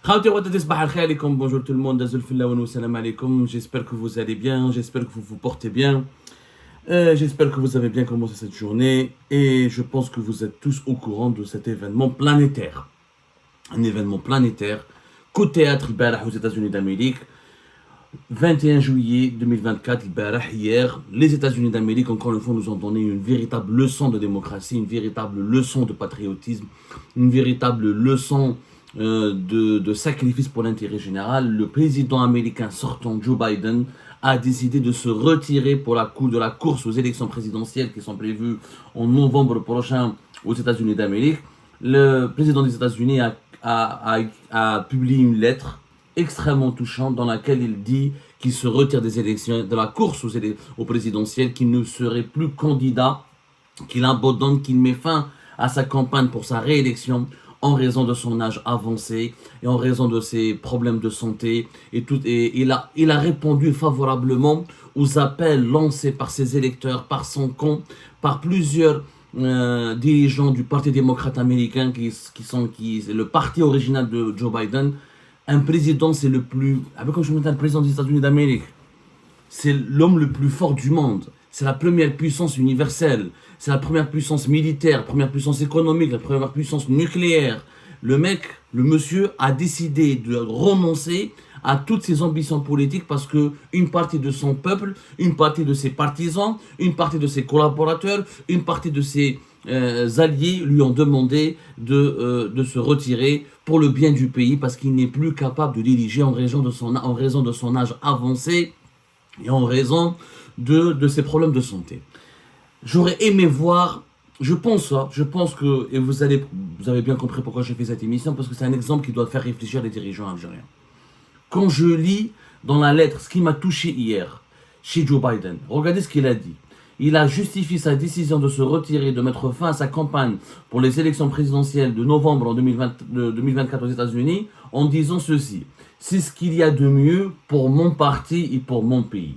Bonjour tout le monde, j'espère que vous allez bien, j'espère que vous vous portez bien, j'espère que vous avez bien commencé cette journée et je pense que vous êtes tous au courant de cet événement planétaire. Un événement planétaire, coup de théâtre aux États-Unis d'Amérique, 21 juillet 2024, hier, les États-Unis d'Amérique, encore une fois, nous ont donné une véritable leçon de démocratie, une véritable leçon de patriotisme, une véritable leçon de sacrifice pour l'intérêt général. Le président américain sortant, Joe Biden, a décidé de se retirer de la course aux élections présidentielles qui sont prévues en novembre prochain aux États-Unis d'Amérique. Le président des États-Unis a publié une lettre extrêmement touchante dans laquelle il dit qu'il se retire des élections, de la course aux présidentielles, qu'il ne serait plus candidat, qu'il abandonne, qu'il met fin à sa campagne pour sa réélection en raison de son âge avancé et en raison de ses problèmes de santé et il a répondu favorablement aux appels lancés par ses électeurs, par son camp, par plusieurs dirigeants du Parti démocrate américain qui est le parti original de Joe Biden. Un président, c'est le président des États-Unis d'Amérique. C'est l'homme le plus fort du monde. C'est la première puissance universelle. C'est la première puissance militaire, la première puissance économique, la première puissance nucléaire. Le monsieur a décidé de renoncer à toutes ses ambitions politiques parce que une partie de son peuple, une partie de ses partisans, une partie de ses collaborateurs, une partie de ses alliés lui ont demandé de se retirer pour le bien du pays parce qu'il n'est plus capable de diriger en raison de son âge avancé et en raison de ses problèmes de santé. J'aurais aimé voir, je pense que, et vous avez bien compris pourquoi j'ai fait cette émission, parce que c'est un exemple qui doit faire réfléchir les dirigeants algériens. Quand je lis dans la lettre ce qui m'a touché hier chez Joe Biden, regardez ce qu'il a dit. Il a justifié sa décision de se retirer, de mettre fin à sa campagne pour les élections présidentielles de novembre 2024 aux États-Unis en disant ceci. C'est ce qu'il y a de mieux pour mon parti et pour mon pays.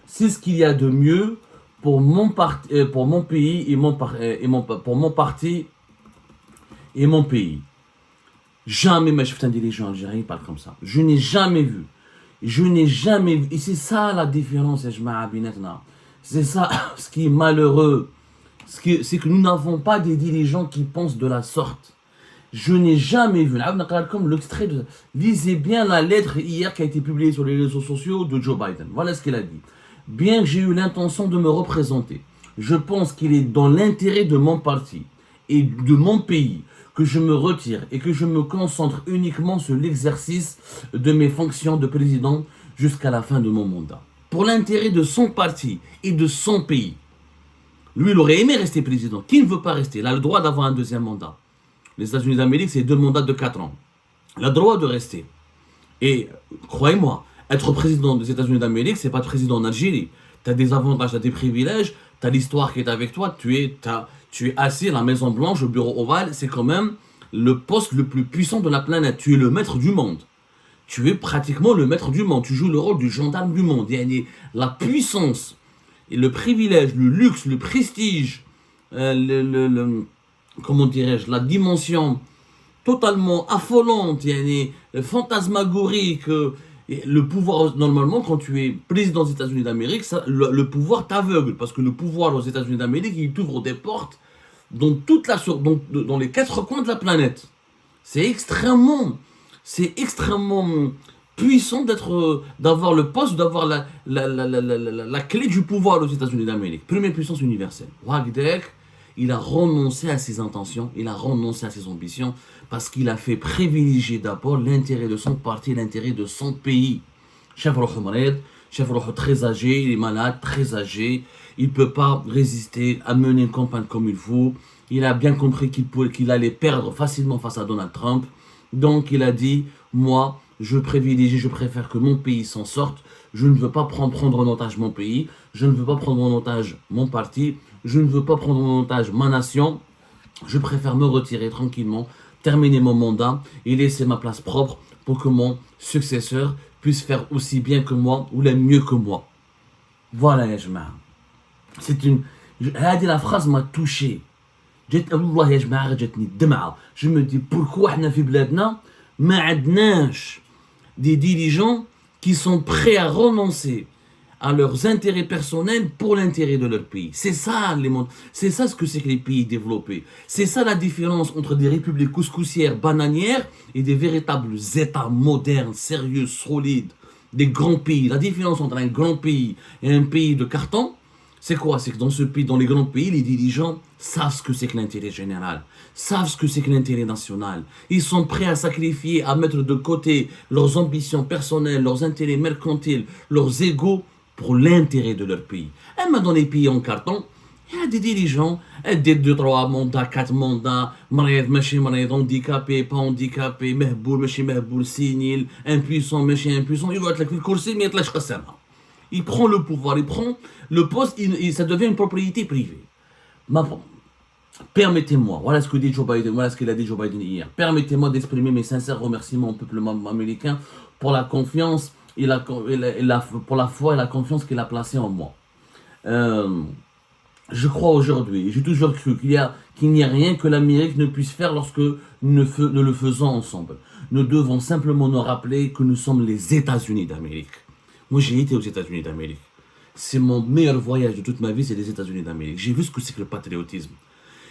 C'est ce qu'il y a de mieux pour mon pays et pour mon parti et mon pays. Jamais ma chef un dirigeant algérien parle comme ça. Je n'ai jamais vu. Et c'est ça la différence, c'est ça ce qui est malheureux. C'est que nous n'avons pas des dirigeants qui pensent de la sorte. Je n'ai jamais vu. Comme l'extrait de... Lisez bien la lettre hier qui a été publiée sur les réseaux sociaux de Joe Biden. Voilà ce qu'il a dit. Bien que j'ai eu l'intention de me représenter, je pense qu'il est dans l'intérêt de mon parti et de mon pays que je me retire et que je me concentre uniquement sur l'exercice de mes fonctions de président jusqu'à la fin de mon mandat. Pour l'intérêt de son parti et de son pays. Lui, il aurait aimé rester président. Qui ne veut pas rester? Il a le droit d'avoir un deuxième mandat. Les États-Unis d'Amérique, c'est 2 mandats de 4 ans. Il a le droit de rester. Et croyez-moi, être président des États-Unis d'Amérique, c'est pas être président en Algérie. Tu as des avantages, tu as des privilèges, tu as l'histoire qui est avec toi, tu es assis à la Maison Blanche, au bureau ovale, c'est quand même le poste le plus puissant de la planète. Tu es le maître du monde. Tu es pratiquement le maître du monde. Tu joues le rôle du gendarme du monde. La puissance, et le privilège, le luxe, le prestige, comment dirais-je, la dimension totalement affolante, fantasmagorique. Le pouvoir, normalement, quand tu es président des États-Unis d'Amérique, le pouvoir t'aveugle. Parce que le pouvoir aux États-Unis d'Amérique, il t'ouvre des portes dans les 4 coins de la planète. C'est extrêmement puissant d'avoir le poste, d'avoir la clé du pouvoir aux États-Unis d'Amérique. Première puissance universelle. Wagdek, il a renoncé à ses intentions, il a renoncé à ses ambitions, parce qu'il a fait privilégier d'abord l'intérêt de son parti, l'intérêt de son pays. Chef Roh très âgé, il est malade, très âgé, il ne peut pas résister à mener une campagne comme il faut. Il a bien compris qu'il allait perdre facilement face à Donald Trump. Donc il a dit, moi, je préfère que mon pays s'en sorte. Je ne veux pas prendre en otage mon pays. Je ne veux pas prendre en otage mon parti. Je ne veux pas prendre en otage ma nation. Je préfère me retirer tranquillement, terminer mon mandat et laisser ma place propre pour que mon successeur puisse faire aussi bien que moi ou même mieux que moi. Voilà, ya jama'a. La phrase m'a touché. Je me dis pourquoi on a في بلادنا ما عندناش des dirigeants qui sont prêts à renoncer à leurs intérêts personnels pour l'intérêt de leur pays. C'est ça, c'est ça ce que c'est que les pays développés. C'est ça la différence entre des républiques couscoussières, bananières et des véritables États modernes, sérieux, solides, des grands pays. La différence entre un grand pays et un pays de carton, c'est quoi? C'est que dans ce pays, dans les grands pays, les dirigeants savent ce que c'est que l'intérêt général, savent ce que c'est que l'intérêt national. Ils sont prêts à sacrifier, à mettre de côté leurs ambitions personnelles, leurs intérêts mercantiles, leurs égos pour l'intérêt de leur pays. Et même dans les pays en carton, il y a des dirigeants, des 2, 3 mandats, 4 mandats, مريض, ماشي مريض, handicapé, pas handicapé, مهبول, ماشي مهبول, sénile, impuissant, ماشي impuissant, il va être le kursi, mais il va il prend le pouvoir, il prend le poste, ça devient une propriété privée. Permettez-moi, voilà ce que dit Joe Biden, voilà ce qu'il a dit Joe Biden hier. Permettez-moi d'exprimer mes sincères remerciements au peuple américain pour la confiance et pour la foi et la confiance qu'il a placée en moi. Je crois aujourd'hui, j'ai toujours cru qu'il n'y a rien que l'Amérique ne puisse faire lorsque nous le faisons ensemble. Nous devons simplement nous rappeler que nous sommes les États-Unis d'Amérique. Moi, j'ai été aux États-Unis d'Amérique. C'est mon meilleur voyage de toute ma vie, c'est les États-Unis d'Amérique. J'ai vu ce que c'est que le patriotisme.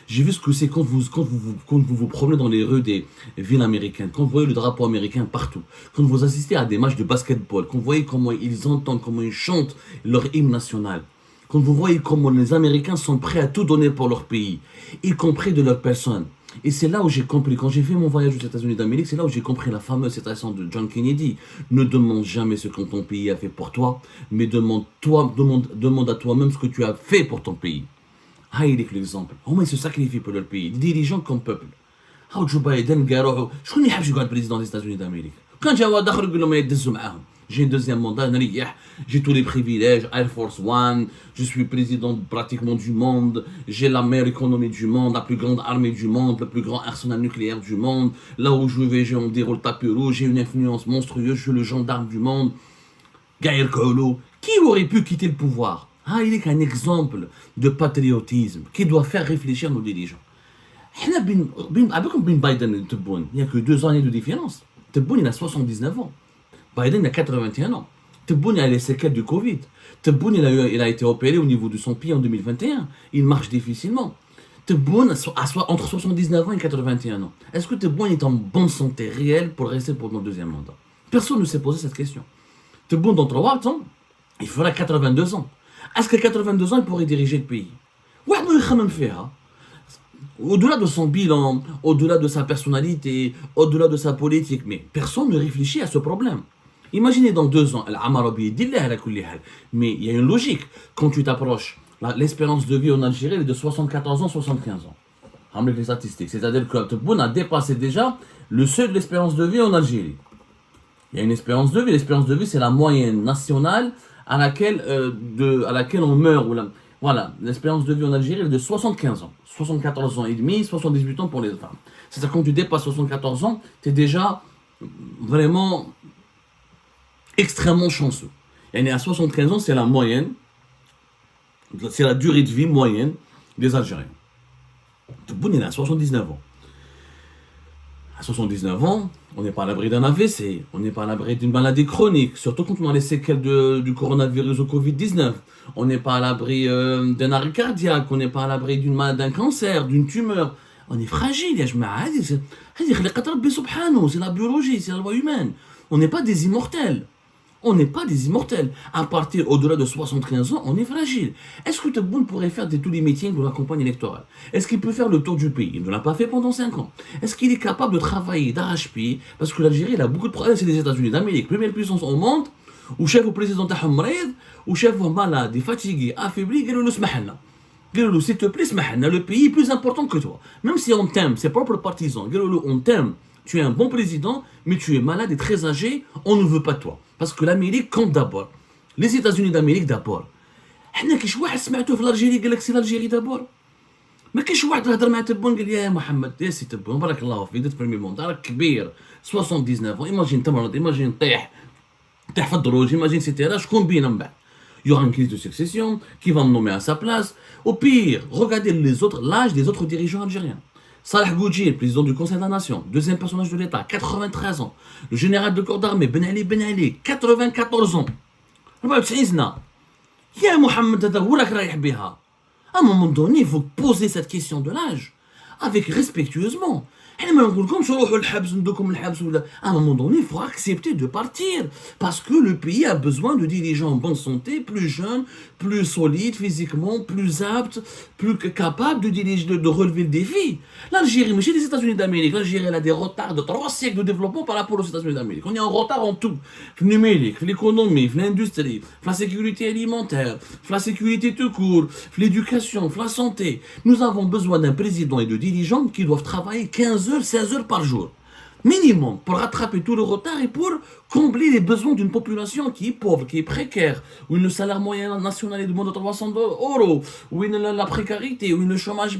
J'ai vu ce que c'est quand vous promenez dans les rues des villes américaines, quand vous voyez le drapeau américain partout, quand vous assistez à des matchs de basketball, quand vous voyez comment ils entendent, comment ils chantent leur hymne national, quand vous voyez comment les Américains sont prêts à tout donner pour leur pays, y compris de leur personne. Et c'est là où j'ai compris, quand j'ai fait mon voyage aux États-Unis d'Amérique, c'est là où j'ai compris la fameuse citation de John Kennedy. Ne demande jamais ce que ton pays a fait pour toi, mais demande à toi-même ce que tu as fait pour ton pays. هاي l'exemple. Comment ils se sacrifient pour leur pays. Les dirigeants comme peuple. How Joe Biden قالوا شكون اللي يحب يقعد président des États-Unis d'Amérique. كان جا واحد اخر يقول لهم يدزوا معاهم. J'ai un deuxième mandat, j'ai tous les privilèges, Air Force One, je suis président pratiquement du monde, j'ai la meilleure économie du monde, la plus grande armée du monde, le plus grand arsenal nucléaire du monde, là où je vais, on déroule tapis rouge, j'ai une influence monstrueuse, je suis le gendarme du monde. Gaël Kolo, qui aurait pu quitter le pouvoir? Il est un exemple de patriotisme qui doit faire réfléchir nos dirigeants. Avec Biden et Tebboune, il n'y a que 2 années de différence. Tebboune, il a 79 ans. Biden a 81 ans. Tebboune a les séquelles du Covid. Tebboune, il a été opéré au niveau de son pied en 2021. Il marche difficilement. Tebboune a entre 79 ans et 81 ans. Est-ce que Tebboune est en bonne santé réelle pour rester pour le deuxième mandat? Personne ne s'est posé cette question. Tebboune, dans 3 ans, il fera 82 ans. Est-ce qu'à 82 ans, il pourrait diriger le pays? Au-delà de son bilan, au-delà de sa personnalité, au-delà de sa politique, mais personne ne réfléchit à ce problème. Imaginez dans 2 ans, mais il y a une logique. Quand tu t'approches, l'espérance de vie en Algérie est de 74 ans, 75 ans. Avec les statistiques. C'est-à-dire que Tebboune a dépassé déjà le seuil de l'espérance de vie en Algérie. Il y a une espérance de vie. L'espérance de vie, c'est la moyenne nationale à laquelle on meurt. Voilà, l'espérance de vie en Algérie est de 75 ans. 74 ans et demi, 78 ans pour les femmes. C'est-à-dire que quand tu dépasses 74 ans, tu es déjà vraiment extrêmement chanceux. Et à 75 ans, c'est la moyenne, c'est la durée de vie moyenne des Algériens. Tebboune, il a 79 ans. À 79 ans, on n'est pas à l'abri d'un AVC, on n'est pas à l'abri d'une maladie chronique, surtout quand on a les séquelles du coronavirus au Covid-19. On n'est pas à l'abri d'un arrêt cardiaque, on n'est pas à l'abri d'un cancer, d'une tumeur. On est fragile, c'est la biologie, c'est la loi humaine. On n'est pas des immortels. On n'est pas des immortels. À partir au-delà de 75 ans, on est fragile. Est-ce que Tebboune pourrait faire tous les meetings de la campagne électorale? Est-ce qu'il peut faire le tour du pays? Il ne l'a pas fait pendant 5 ans. Est-ce qu'il est capable de travailler d'arrache-pied? Parce que l'Algérie, elle a beaucoup de problèmes, c'est les États-Unis d'Amérique, première puissance au monde, où chef au président تاعهم مريض, où chef malade, fatigué, affaibli, قالوا له اسمح لنا. قالوا له s'il te plaît, اسمح لنا, le pays est plus important que toi. Même si on t'aime, ses propres partisans, قالوا له on t'aime. Tu es un bon président, mais tu es malade et très âgé, on ne veut pas de toi. Parce que l'Amérique compte d'abord. Les États-Unis d'Amérique d'abord. حنا كاش واحد سمعته في الجيري قال لك سي الجيري دابور. ما كاش واحد هضر مع تبون قال يا محمد يا سي تبون بارك الله فيك درت بريمي موندا راك كبير 79 ans, imagine تمرض, imagine طيح في الدروج, imagine سيتيرا شكون بينا من بعد. Il y aura une crise de succession qui va me nommer à sa place. Au pire, regardez les autres, l'âge des autres dirigeants algériens. Salah Goudji, président du Conseil de la Nation, deuxième personnage de l'État, 93 ans. Le général de corps d'armée, Ben Ali, 94 ans. 94 سنة. يا محمد هذا هو راك رايح بها. À un moment donné, il faut poser cette question de l'âge avec respectueusement. À un moment donné, il faut accepter de partir parce que le pays a besoin de dirigeants en bonne santé, plus jeunes, plus solides physiquement, plus aptes, plus capables de diriger, de relever le défi. L'Algérie, mais chez les États-Unis d'Amérique, l'Algérie elle a des retards de 3 siècles de développement par rapport aux États-Unis d'Amérique. On est en retard en tout. Le numérique, l'économie, l'industrie, la sécurité alimentaire, la sécurité tout court, l'éducation, la santé. Nous avons besoin d'un président et de dirigeants qui doivent travailler 15 heures, 16 heures par jour. Minimum, pour rattraper tout le retard et pour combler les besoins d'une population qui est pauvre, qui est précaire, où le salaire moyen national est de moins de 300 euros, où la précarité, où le chômage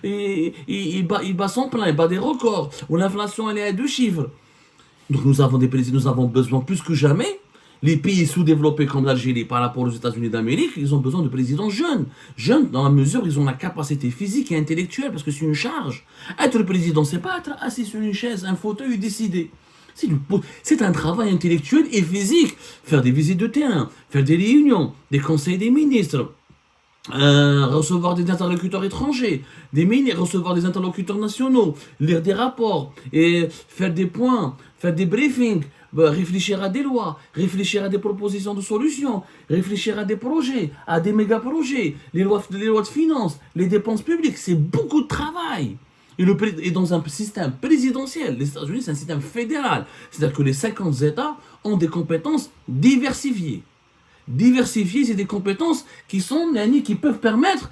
il bat son plein, il bat des records, où l'inflation elle est à 2 chiffres. Donc nous avons besoin plus que jamais. Les pays sous-développés comme l'Algérie par rapport aux États-Unis d'Amérique, ils ont besoin de présidents jeunes. Jeunes dans la mesure où ils ont la capacité physique et intellectuelle, parce que c'est une charge. Être président, c'est pas être assis sur une chaise, un fauteuil et décider. C'est un travail intellectuel et physique. Faire des visites de terrain, faire des réunions, des conseils des ministres, recevoir des interlocuteurs étrangers, recevoir des interlocuteurs nationaux, lire des rapports, et faire des points, faire des briefings, réfléchir à des lois, réfléchir à des propositions de solutions, réfléchir à des projets, à des méga-projets, les lois de finances, les dépenses publiques, c'est beaucoup de travail. Et dans un système présidentiel, les États-Unis, c'est un système fédéral. C'est-à-dire que les 50 États ont des compétences diversifiées. Diversifier, c'est des compétences qui peuvent permettre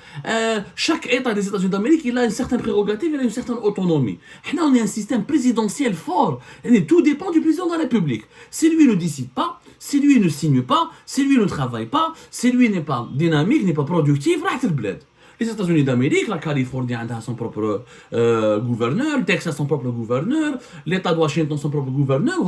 chaque État des États-Unis d'Amérique, il a une certaine prérogative, il a une certaine autonomie. Là, on est un système présidentiel fort. Et tout dépend du président de la République. Si lui ne décide pas, si lui ne signe pas, si lui ne travaille pas, si lui n'est pas dynamique, n'est pas productif, راحت البلاد. Les États-Unis d'Amérique, la Californie a son propre gouverneur, le Texas son propre gouverneur, l'État de Washington son propre gouverneur,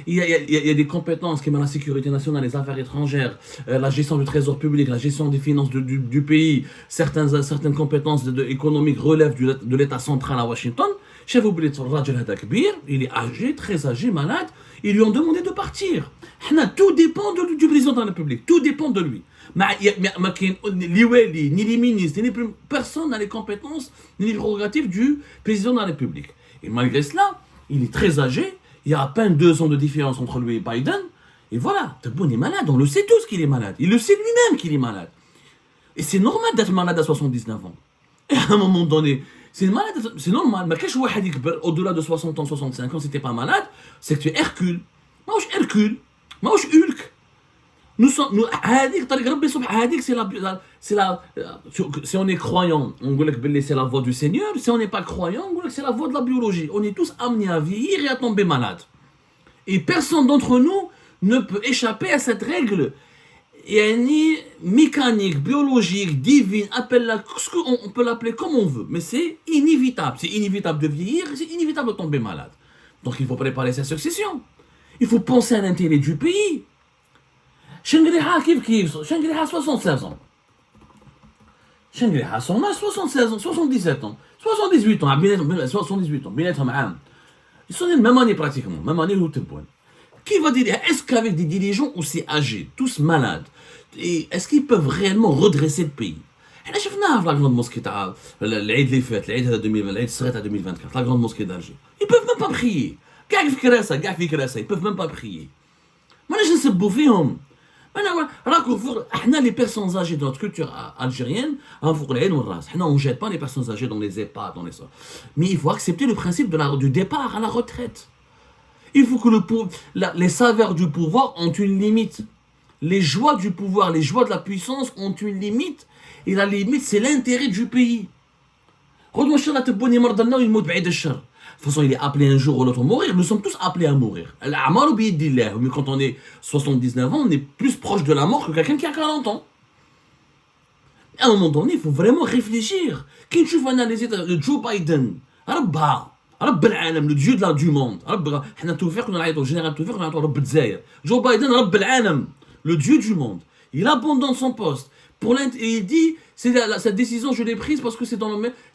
il y a des compétences qui sont la sécurité nationale, les affaires étrangères, la gestion du trésor public, la gestion des finances du pays, certaines compétences économiques relèvent de l'État central à Washington. Chef oublié il est âgé, très âgé, malade, ils lui ont demandé de partir. Tout dépend du président de la République, tout dépend de lui. Ni les ministres, ni personne n'a les compétences, ni les prérogatives du président de la République. Et malgré cela, il est très âgé, il y a à peine 2 ans de différence entre lui et Biden, et voilà, Tebboune est malade, on le sait tous qu'il est malade, il le sait lui-même qu'il est malade. Et c'est normal d'être malade à 79 ans. Et à un moment donné, c'est normal, mais qu'est-ce que au-delà de 60 ans, 65 ans, si t'es pas malade, c'est que tu es Hercule. Moi, je suis Hercule, moi, je suis Hulk. Si on est croyant, on dit que c'est la voix du Seigneur. Si on n'est pas croyant, on dit que c'est la voix de la biologie. On est tous amenés à vieillir et à tomber malade. Et personne d'entre nous ne peut échapper à cette règle. Yani mécanique, biologique, divine, on peut l'appeler comme on veut. Mais c'est inévitable. C'est inévitable de vieillir, c'est inévitable de tomber malade. Donc il faut préparer sa succession. Il faut penser à l'intérêt du pays. Shangri-La, Shangri-La a 76 ans. Shangri-La a 76 ans, 77 ans, 78 ans, 78 ans, ils sont de la même année pratiquement, même année où tu es bon. Qui va dire, est-ce qu'avec des dirigeants aussi âgés, tous malades, est-ce qu'ils peuvent réellement redresser le pays? On a vu la grande mosquée, l'Aïd les fêtes, l'Aïd 2020, l'Aïd serait à 2024, la grande mosquée d'Alger. Ils peuvent même pas prier. Ils peuvent même pas prier. Moi, je ne sais pas فيهم. Les personnes âgées de notre culture algérienne, on ne jette pas les personnes âgées dans les EHPAD, mais il faut accepter le principe du départ à la retraite. Il faut que les saveurs du pouvoir ont une limite. Les joies du pouvoir, les joies de la puissance ont une limite. Et la limite, c'est l'intérêt du pays. De toute façon, il est appelé un jour ou l'autre à mourir. Nous sommes tous appelés à mourir. Mais quand on est 79 ans, on est plus proche de la mort que quelqu'un qui a 40 ans. À un moment donné, il faut vraiment réfléchir. Quand tu vas analyser Joe Biden, le dieu du monde. Joe Biden, le dieu du monde. Il abandonne son poste Il dit, cette décision, je l'ai prise parce que c'est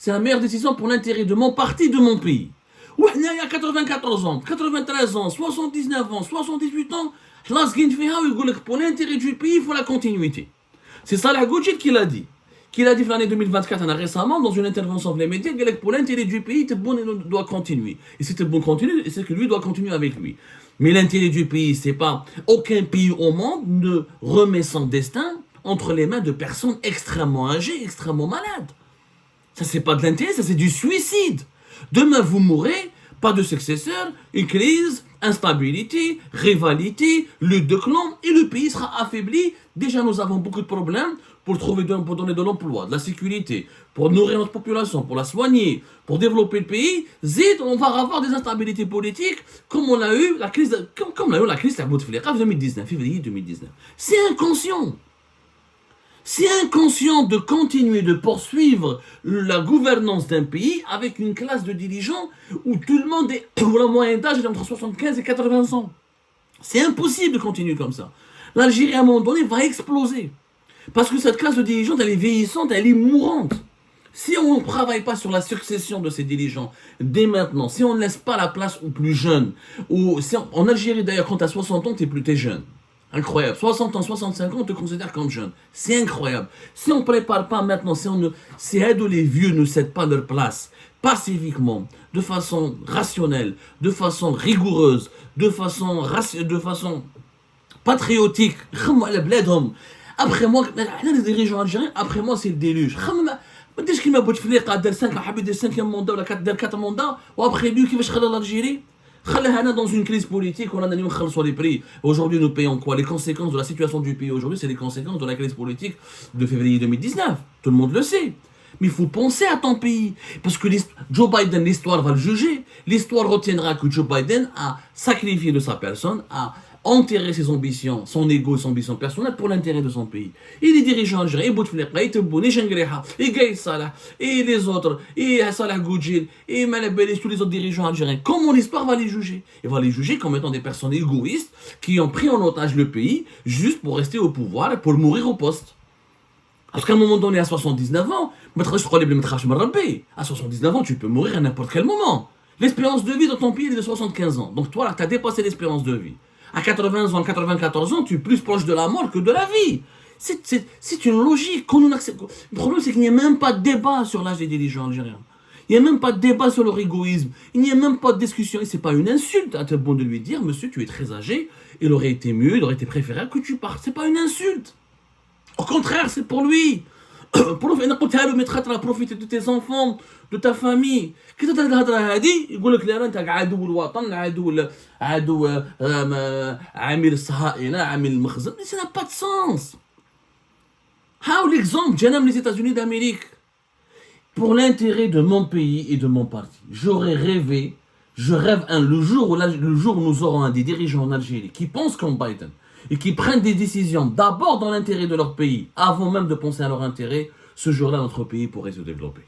la meilleure décision pour l'intérêt de mon parti, de mon pays. Ouais, il y a 94 ans, 93 ans, 79 ans, 78 ans, pour l'intérêt du pays, il faut la continuité. C'est Salah Goudjid qui l'a dit. Qu'il a dit l'année 2024, récemment, dans une intervention dans les médias, pour l'intérêt du pays, doit continuer. Et c'est bon continuer, et c'est que lui doit continuer avec lui. Mais l'intérêt du pays, c'est pas... Aucun pays au monde ne remet son destin entre les mains de personnes extrêmement âgées, extrêmement malades. Ça, c'est pas de l'intérêt, ça, c'est du suicide. Demain, vous mourrez, pas de successeur, une crise, instabilité, rivalité, lutte de clans, et le pays sera affaibli. Déjà, nous avons beaucoup de problèmes pour donner de l'emploi, de la sécurité, pour nourrir notre population, pour la soigner, pour développer le pays. On va avoir des instabilités politiques, comme on a eu la crise de Bouteflika en 2019, février 2019. C'est inconscient. C'est inconscient de continuer de poursuivre la gouvernance d'un pays avec une classe de dirigeants où tout le monde est, où la moyenne d'âge est entre 75 et 80 ans. C'est impossible de continuer comme ça. L'Algérie, à un moment donné, va exploser. Parce que cette classe de dirigeants, elle est vieillissante, elle est mourante. Si on ne travaille pas sur la succession de ces dirigeants dès maintenant, si on ne laisse pas la place aux plus jeunes, en Algérie d'ailleurs, quand tu as 60 ans, t'es jeune. Incroyable. 60 ans, 65 ans, on te considère comme jeune. C'est incroyable. Si on ne prépare pas maintenant, si les vieux ne cèdent pas leur place pacifiquement, de façon rationnelle, de façon rigoureuse, de façon patriotique, après moi, les dirigeants algériens, après moi, c'est le déluge. ما تديرش كيما بوتفليقه دار 5 حاب يدير 5 mandat ولا دار 4 mandats وابخي lui كيفاش خلى l'Algérie. خلاها dans une crise politique, on a اليوم نخلصوا les prix. Aujourd'hui, nous payons quoi? Les conséquences de la situation du pays aujourd'hui, c'est les conséquences de la crise politique de février 2019. Tout le monde le sait. Mais il faut penser à ton pays. Parce que Joe Biden, l'histoire va le juger. L'histoire retiendra que Joe Biden a sacrifié de sa personne, a enterré ses ambitions, son ego et son ambition personnelle pour l'intérêt de son pays. Et les dirigeants algériens, et Bouteflika, et Tebboune, et Chengreha, et Gaïd Salah, et les autres, et Salah Goudjil, et Malabel, tous les autres dirigeants algériens, comment l'histoire va les juger? Elle va les juger comme étant des personnes égoïstes qui ont pris en otage le pays juste pour rester au pouvoir et pour mourir au poste. Parce qu'à un moment donné, à 79 ans, à 79 ans, tu peux mourir à n'importe quel moment. L'espérance de vie dans ton pays est de 75 ans. Donc toi, là, tu as dépassé l'espérance de vie. À 80 ans, 94 ans, tu es plus proche de la mort que de la vie. C'est une logique. Le problème, c'est qu'il n'y a même pas de débat sur l'âge des dirigeants algériens. Il n'y a même pas de débat sur leur égoïsme. Il n'y a même pas de discussion. Et ce n'est pas une insulte à te bon de lui dire, monsieur, tu es très âgé, il aurait été mieux, il aurait été préférable que tu partes. Ce n'est pas une insulte. Au contraire, c'est pour lui. Profiter de tes enfants, de ta famille. كي تهضر الهضره هذه يقول لك لا انت عدو الوطن عدو عامل الصهاينه عامل المخزن. Ça n'a pas de sens. How l'exemple j'aime les États-Unis d'Amérique pour l'intérêt de mon pays et de mon parti. Je rêve le jour où nous aurons des dirigeants en Algérie qui pensent comme Biden et qui prennent des décisions d'abord dans l'intérêt de leur pays avant même de penser à leur intérêt. Ce jour-là, notre pays pourrait se développer.